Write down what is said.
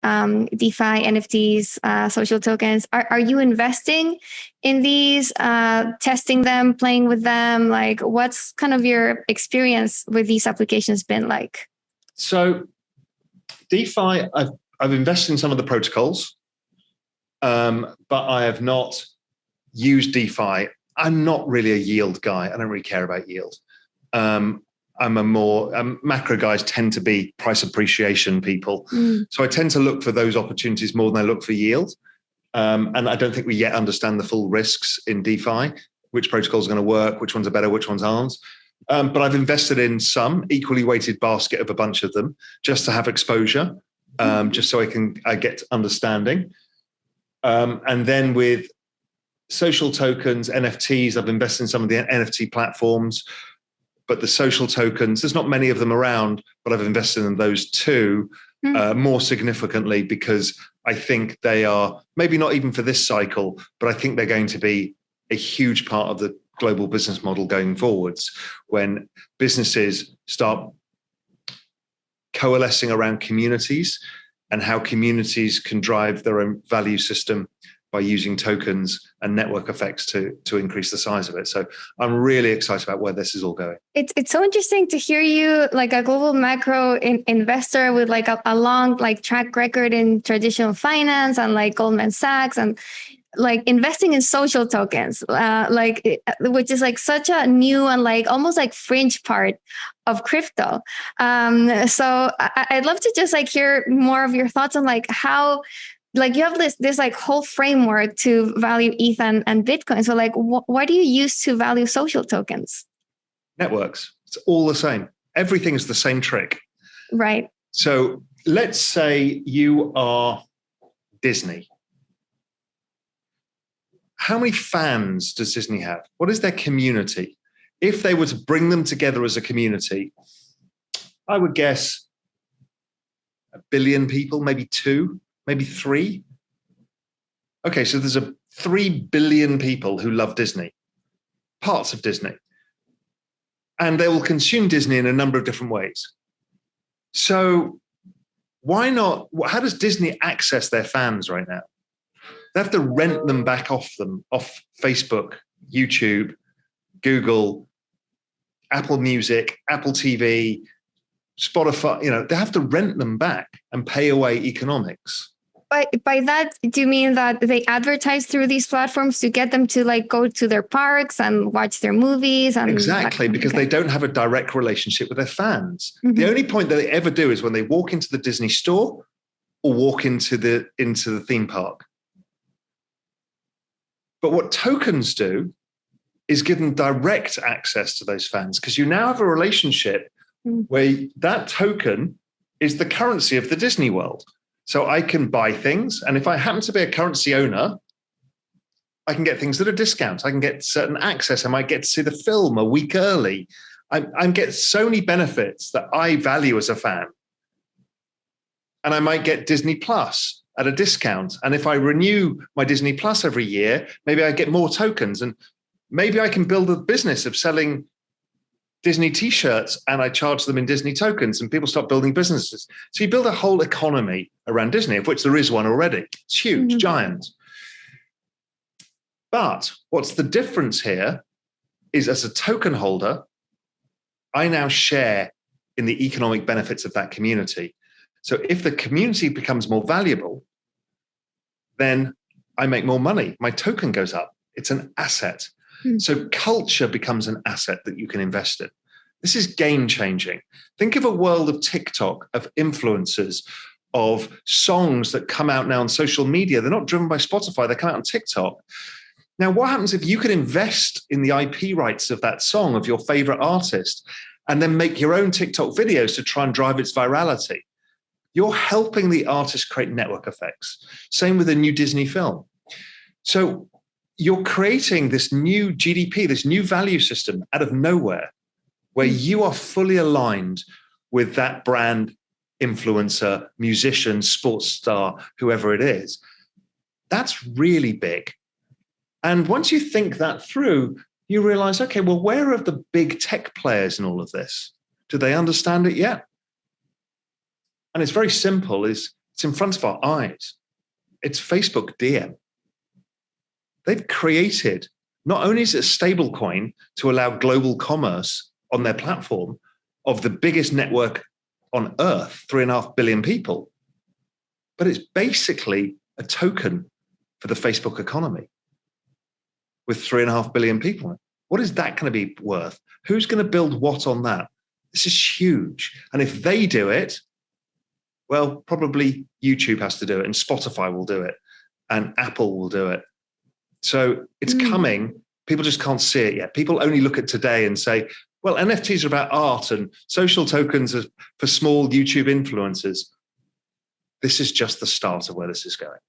DeFi, NFTs, social tokens. Are you investing in these, testing them, playing with them? Like, what's kind of your experience with these applications been like? So DeFi, I've invested in some of the protocols, but I have not used DeFi. I'm not really a yield guy. I don't really care about yield. I'm a more macro guys tend to be price appreciation people. So I tend to look for those opportunities more than I look for yield. And I don't think we yet understand the full risks in DeFi, which protocols are going to work, which ones are better, which ones aren't. But I've invested in some equally weighted basket of a bunch of them just to have exposure, just so I get understanding. And then with social tokens, NFTs, I've invested in some of the NFT platforms. But the social tokens, there's not many of them around, but I've invested in those too, more significantly, because I think they are, maybe not even for this cycle, but I think they're going to be a huge part of the global business model going forwards, when businesses start coalescing around communities and how communities can drive their own value system by using tokens and network effects to increase the size of it. So I'm really excited about where this is all going. It's so interesting to hear you, like a global macro investor with like a long like track record in traditional finance and like Goldman Sachs, and like investing in social tokens, which is like such a new and like almost like fringe part of crypto. So I'd love to just like hear more of your thoughts on like how, like you have this like whole framework to value ETH and Bitcoin. So like, what do you use to value social tokens? Networks. It's all the same. Everything is the same trick. Right. So let's say you are Disney. How many fans does Disney have? What is their community? If they were to bring them together as a community, I would guess 1 billion people, maybe 2. Maybe 3. Okay, so there's 3 billion people who love Disney, parts of Disney. And they will consume Disney in a number of different ways. So why not? How does Disney access their fans right now? They have to rent them back off Facebook, YouTube, Google, Apple Music, Apple TV, Spotify. They have to rent them back and pay away economics. By that, do you mean that they advertise through these platforms to get them to like go to their parks and watch their movies? And exactly, because they don't have a direct relationship with their fans. Mm-hmm. The only point that they ever do is when they walk into the Disney store or walk into the theme park. But what tokens do is give them direct access to those fans, because you now have a relationship where that token is the currency of the Disney world. So I can buy things, and if I happen to be a currency owner, I can get things at a discount. I can get certain access. I might get to see the film a week early. I get so many benefits that I value as a fan. And I might get Disney Plus at a discount. And if I renew my Disney Plus every year, maybe I get more tokens. And maybe I can build a business of selling Disney t-shirts and I charge them in Disney tokens, and people start building businesses. So you build a whole economy around Disney, of which there is one already. It's huge, giant. But what's the difference here is, as a token holder, I now share in the economic benefits of that community. So if the community becomes more valuable, then I make more money. My token goes up. It's an asset. So culture becomes an asset that you can invest in. This is game changing. Think of a world of TikTok, of influencers, of songs that come out now on social media. They're not driven by Spotify. They come out on TikTok. Now, what happens if you could invest in the IP rights of that song, of your favorite artist, and then make your own TikTok videos to try and drive its virality? You're helping the artist create network effects. Same with a new Disney film. So you're creating this new GDP, this new value system out of nowhere, where you are fully aligned with that brand, influencer, musician, sports star, whoever it is. That's really big. And once you think that through, you realize, okay, well, where are the big tech players in all of this? Do they understand it yet? And it's very simple. It's It's in front of our eyes. It's Facebook DM. They've created, not only is it a stable coin to allow global commerce on their platform of the biggest network on earth, 3.5 billion people, but it's basically a token for the Facebook economy with 3.5 billion people. What is that going to be worth? Who's going to build what on that? This is huge. And if they do it, well, probably YouTube has to do it, and Spotify will do it, and Apple will do it. So it's coming. People just can't see it yet. People only look at today and say, well, NFTs are about art and social tokens are for small YouTube influencers. This is just the start of where this is going.